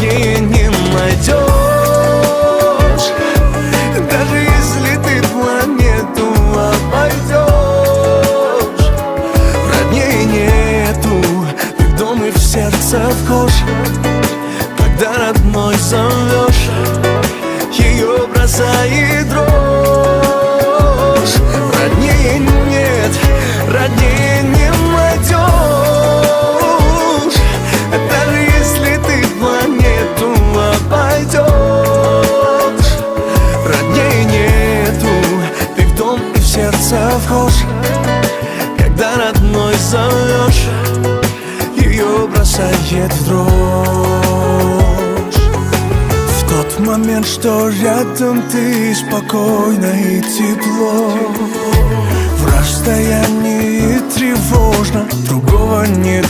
роднее не найдешь. Даже если ты планету обойдешь, роднее нету. Ты в дом и в сердце вхож, когда родной зовешь, ее бросает дрожь. Роднее нет, роднее не найдешь. Даже если ты планету обойдешь, роднее нету. Ты в дом и в сердце вхож, когда родной зовешь, ее бросает в дрожь. В тот момент, что рядом ты, спокойно и тепло. В расстоянии тревожно, другого не